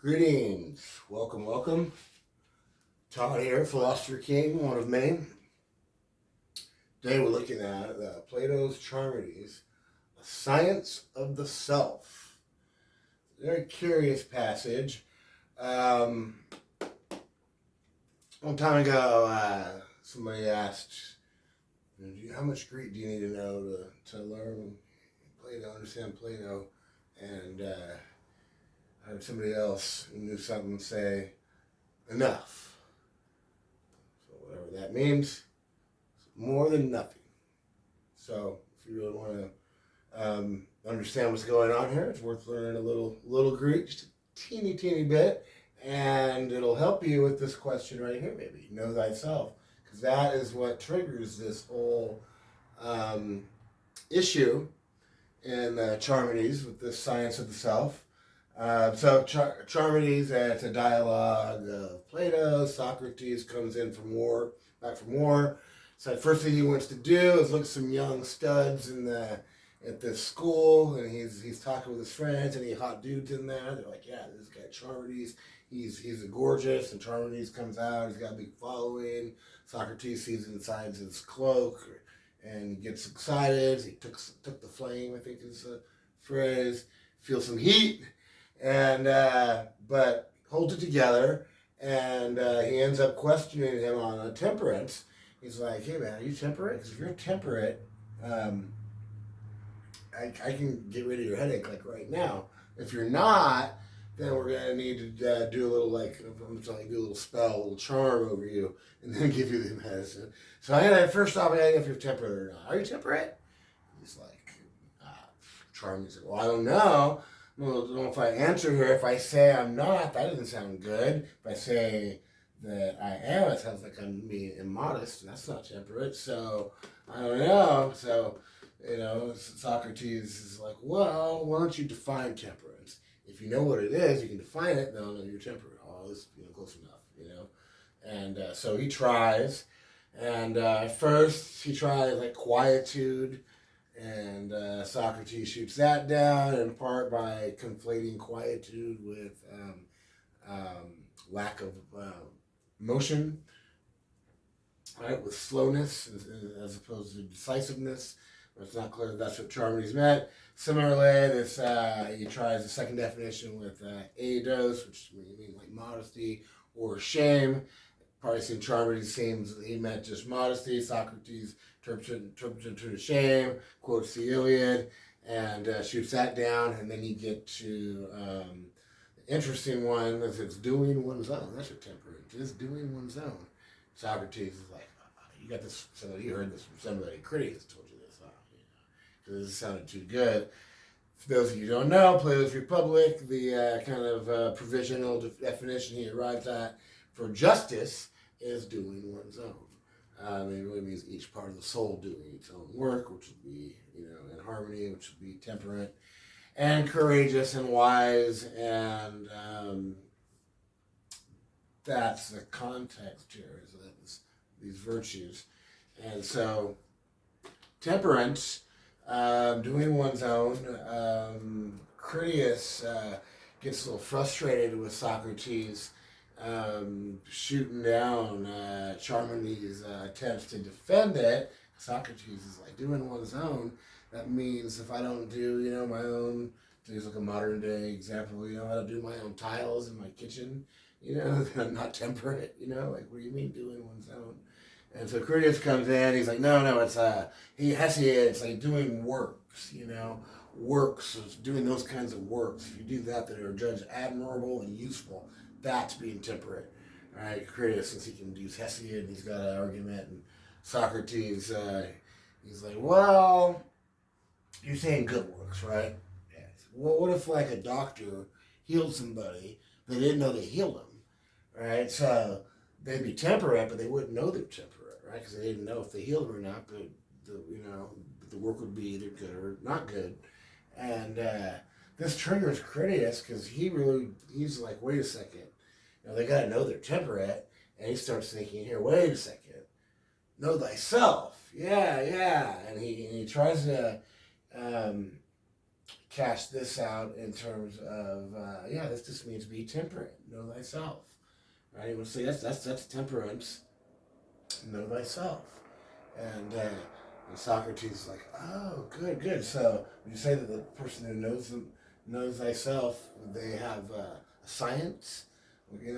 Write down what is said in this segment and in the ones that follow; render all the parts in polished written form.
Greetings. Welcome, welcome. Todd here, Philosopher King, one of many. Today we're looking at Plato's Charmides, A Science of the Self. Very curious passage. One time ago, somebody asked, how much Greek do you need to know to learn Plato, understand Plato? And I heard somebody else who knew something say, enough. So whatever that means, more than nothing. So if you really want to understand what's going on here, it's worth learning a little Greek, just a teeny bit, and it'll help you with this question right here. Maybe know thyself, because that is what triggers this whole issue in Charmides with this science of the self. So Charmides, it's a dialogue of Plato. Socrates comes in back from war. So the first thing he wants to do is look at some young studs at this school, and he's talking with his friends, and he hot dudes in there. They're like, yeah, this guy Charmides, he's gorgeous, and Charmides comes out. He's got a big following. Socrates sees inside his cloak, and he gets excited. He took the flame, I think is the phrase. Feels some heat. And but holds it together, and he ends up questioning him on temperance. He's like, "Hey man, are you temperate? Because if you're temperate, I can get rid of your headache like right now. If you're not, then we're gonna need to do a little do a little spell, a little charm over you, and then give you the medicine. So first off, I gotta know if you're temperate or not. Are you temperate?" He's like, charm. He's like, "Well, I don't know. I don't know if I answer here. If I say I'm not, that doesn't sound good. If I say that I am, it sounds like I'm being immodest. That's not temperate. So I don't know." So, Socrates is like, "Well, why don't you define temperance? If you know what it is, you can define it, then I'll know you're temperate." Oh, this close enough, And so he tries. And first he tries like quietude. And Socrates shoots that down in part by conflating quietude with lack of motion, right? With slowness as opposed to decisiveness. It's not clear that that's what Charmides meant. Similarly, he tries the second definition with eidos, which means like modesty or shame. Probably seen Charmides seems he meant just modesty. Socrates interprets it to shame, quotes the Iliad, and shoots that down. And then you get to the interesting one, is it's doing one's own. That's what temperance is, doing one's own. Socrates is like, you got this, so you heard this from somebody. Critics told you this, because this sounded too good. For those of you who don't know, Plato's Republic, the kind of provisional definition he arrives at for justice is doing one's own. It really means each part of the soul doing its own work, which would be, in harmony, which would be temperate and courageous and wise, and that's the context here, is these virtues. And so, temperance, doing one's own. Critias gets a little frustrated with Socrates shooting down Charmides' attempts to defend it. Socrates is like, doing one's own. That means if I don't do, my own, to use like a modern day example, I don't do my own tiles in my kitchen, then I'm not temperate, like, what do you mean doing one's own? And so Critias comes in, he's like, no, it's it's like doing works, works, it's doing those kinds of works. If you do that are judged admirable and useful, that's being temperate. All right, Critias, since he can use Hesiod, he's got an argument, and Socrates, he's like, well, you're saying good works, right? Yeah. Well, what if like a doctor healed somebody, they didn't know they healed them, right? So they'd be temperate, but they wouldn't know they're temperate, right? Because they didn't know if they healed them or not, but the work would be either good or not good. And this triggers Critias because he's like, wait a second, they got to know they're temperate, and he starts thinking, here, wait a second, know thyself, yeah, and he tries to cast this out in terms of, this just means be temperate, know thyself. Right? You would say that's temperance, know thyself. And Socrates is like, oh, good. So when you say that the person who knows thyself, they have a science,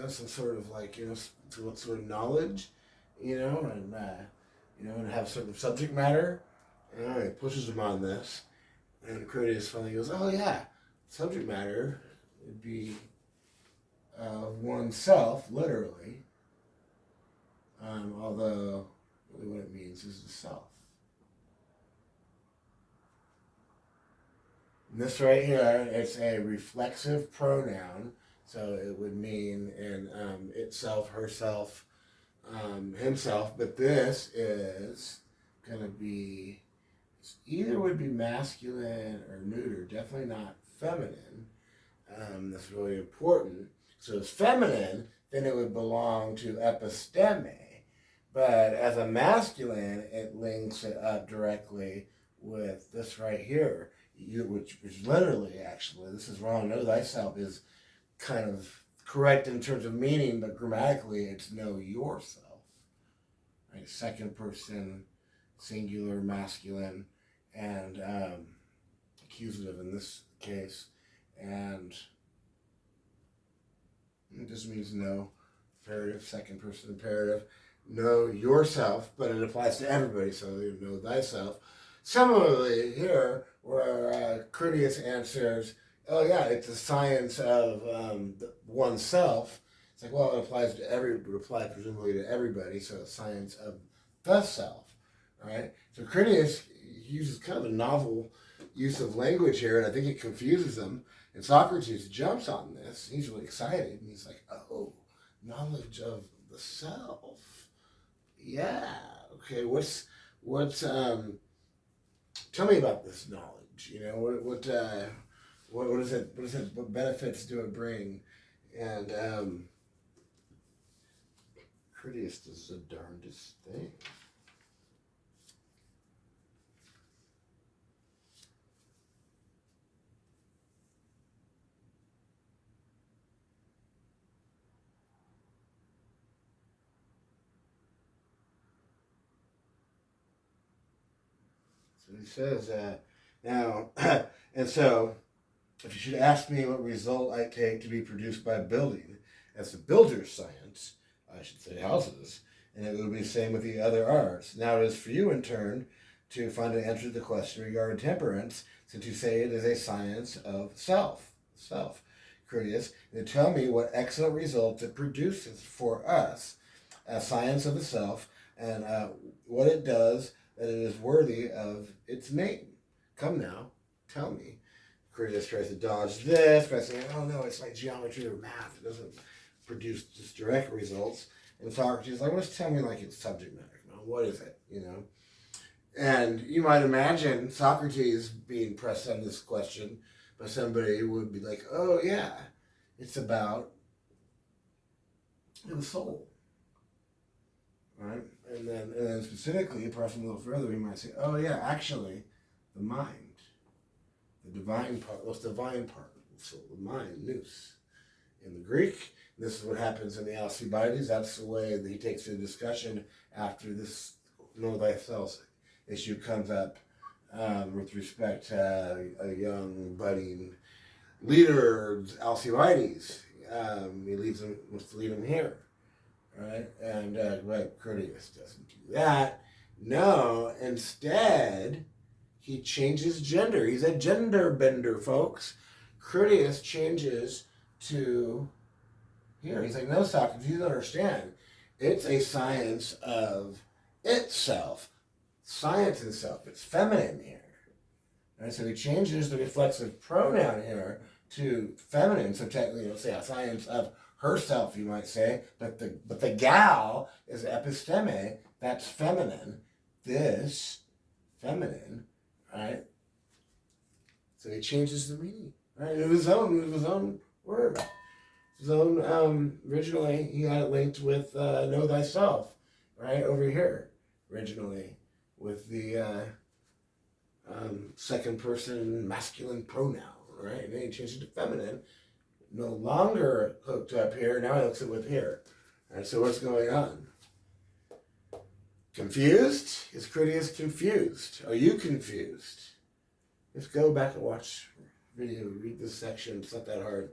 some sort of what sort of knowledge, and have sort of subject matter. It pushes them on this. And Critias finally goes, oh yeah, subject matter would be oneself, literally, although really what it means is the self. And this right here, it's a reflexive pronoun, so it would mean in itself, herself, himself, but this is going to be, either would be masculine or neuter, definitely not feminine. That's really important. So it's feminine, then it would belong to episteme. But as a masculine, it links it up directly with this right here, which literally, actually, this is wrong. Know thyself is kind of correct in terms of meaning, but grammatically, it's know yourself. Right? Second person, singular, masculine, and accusative in this case, and it just means know, imperative, second person imperative, know yourself, but it applies to everybody, so you know thyself. Similarly here, where Critias answers, oh yeah, it's a science of oneself. It's like, well, it applies presumably to everybody, so it's science of the self, right? So Critias uses kind of a novel use of language here, and I think it confuses them. And Socrates jumps on this. He's really excited, and he's like, oh, knowledge of the self. Yeah, okay, tell me about this knowledge. What is it? What benefits do it bring? And Critias does the darndest thing. So he says, now, and so, if you should ask me what result I take to be produced by building, as the builder's science, I should say houses, and it would be the same with the other arts. Now it is for you, in turn, to find an answer to the question regarding temperance, since you say it is a science of self. Critias, and to tell me what excellent results it produces for us, a science of the self, and what it does that it is worthy of its name. Come now, tell me. Critias tries to dodge this by saying, oh no, it's like geometry or math. It doesn't produce just direct results. And Socrates is like, well, just tell me like it's subject matter. What is it, And you might imagine Socrates being pressed on this question by somebody who would be like, oh yeah, it's about the soul. Right? And then specifically, pressing a little further, we might say, oh yeah, actually, the mind. The divine part, what's the divine part? So the mind, nous. In the Greek, this is what happens in the Alcibiades. That's the way that he takes the discussion after this know thyself issue comes up with respect to a young, budding leader, Alcibiades. Wants to lead him here. Right? And Critias doesn't do that. No, instead, he changes gender. He's a gender bender, folks. Critias changes to here. He's like, no, Socrates, you don't understand. It's a science of itself. Science itself. It's feminine here. And so he changes the reflexive pronoun here to feminine. So technically, say a science of herself, you might say. But the gal is episteme. That's feminine. This, feminine. Right? So he changes the meaning. Right? It was his own word. His own, originally, he had it linked with know thyself, right? Over here, originally, with the second person masculine pronoun, right? And then he changed it to feminine. No longer hooked up here, now he hooks it with here. All right, so what's going on? Confused? Is Critias confused? Are you confused? Just go back and watch video, read this section, it's not that hard.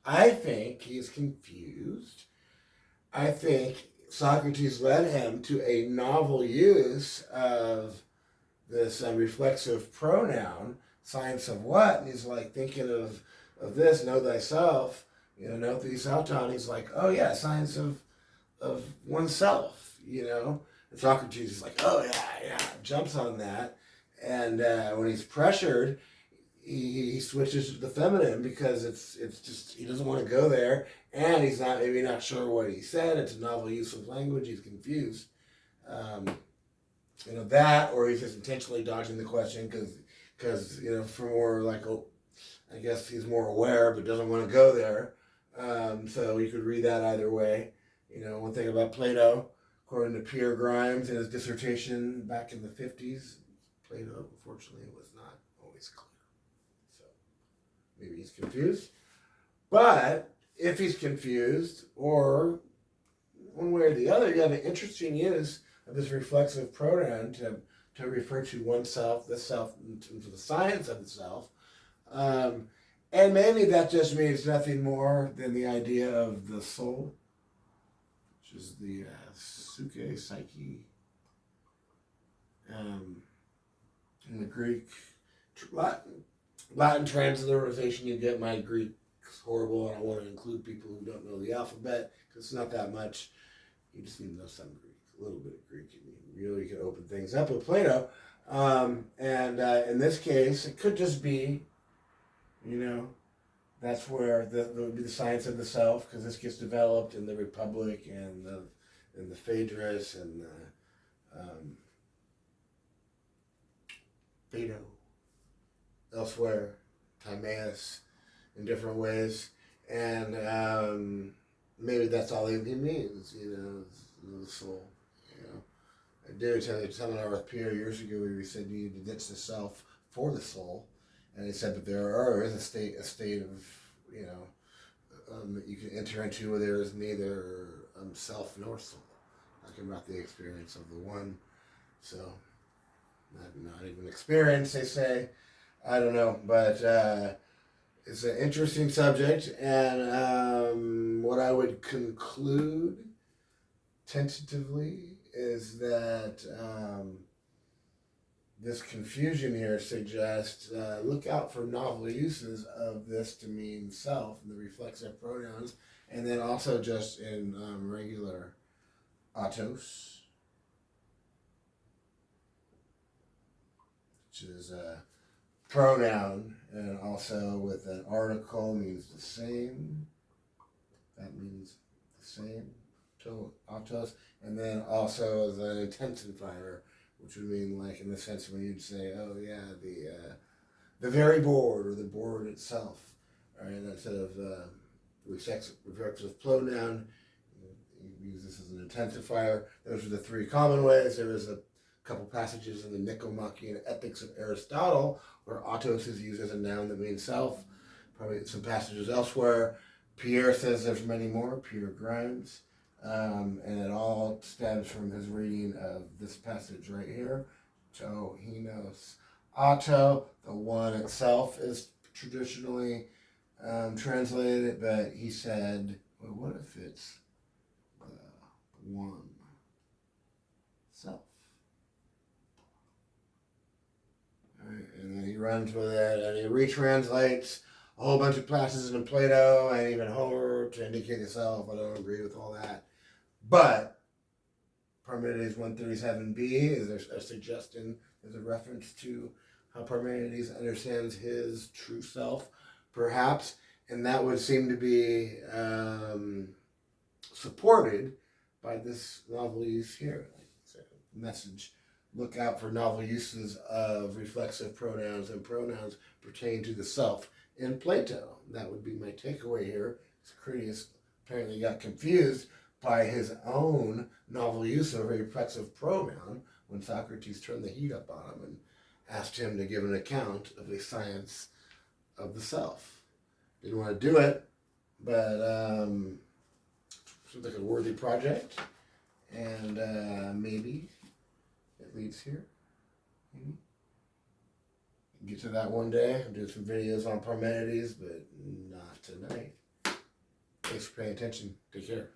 I think he's confused. I think Socrates led him to a novel use of this reflexive pronoun, science of what? And he's like thinking of this, know thyself, know thyself. And he's like, oh yeah, science of oneself, And Socrates is like, oh yeah, jumps on that. And when he's pressured, he switches to the feminine because it's just, he doesn't want to go there, and he's maybe not sure what he said. It's a novel use of language. He's confused. That, or he's just intentionally dodging the question because for more like, I guess he's more aware but doesn't want to go there. So you could read that either way. One thing about Plato, according to Pierre Grimes in his dissertation back in the 50s, Plato, unfortunately, was not always clear. So maybe he's confused. But if he's confused, or one way or the other, you have an interesting use of this reflexive pronoun to refer to oneself, the self, in terms of the science of the self. And maybe that just means nothing more than the idea of the soul, which is the psyche. In the Greek, Latin transliteration, you get. My Greek's horrible, and I want to include people who don't know the alphabet because it's not that much. You just need to know some Greek, a little bit of Greek, and you really can open things up with Plato. And in this case, it could just be, that's where would be the science of the self, because this gets developed in the Republic and the Phaedrus and Plato, elsewhere, Timaeus, in different ways, and maybe that's all he means, the soul. I did a seminar with Pierre years ago where he said you need to ditch the self for the soul, and he said that there is a state of that you can enter into where there is neither self nor soul, talking about the experience of the one. So. Not even experience, they say. I don't know, but it's an interesting subject, and what I would conclude tentatively is that this confusion here suggests look out for novel uses of this to mean self and the reflexive pronouns, and then also just in regular autos, which is a pronoun, and also with an article means the same. That means the same, autos, and then also as an intensifier, which would mean like in the sense when you'd say, oh yeah, the very board or the board itself, right? Instead of reflexive pronoun, you use this as an intensifier. Those are the three common ways. There is a couple passages in the Nicomachean Ethics of Aristotle where autos is used as a noun that means self. Probably some passages elsewhere. Pierre says there's many more, Pierre Grimes, and it all stems from his reading of this passage right here. So he knows auto, the one itself, is traditionally translated, but he said, well, what if it's the one self? Right, and then he runs with it, and he retranslates a whole bunch of passages in Plato and even Homer to indicate itself. I don't agree with all that. But Parmenides 137b is a suggestion, there's a reference to how Parmenides understands his true self, perhaps, and that would seem to be supported by this novel use here. Like message. Look out for novel uses of reflexive pronouns and pronouns pertaining to the self in Plato. That would be my takeaway here. Socrates apparently got confused by his own novel use of a reflexive pronoun when Socrates turned the heat up on him and asked him to give an account of the science of the self. Didn't want to do it, but seems like a worthy project, and maybe it leads here. Maybe. Get to that one day. I'll do some videos on Parmenides, but not tonight. Thanks for paying attention. Take care.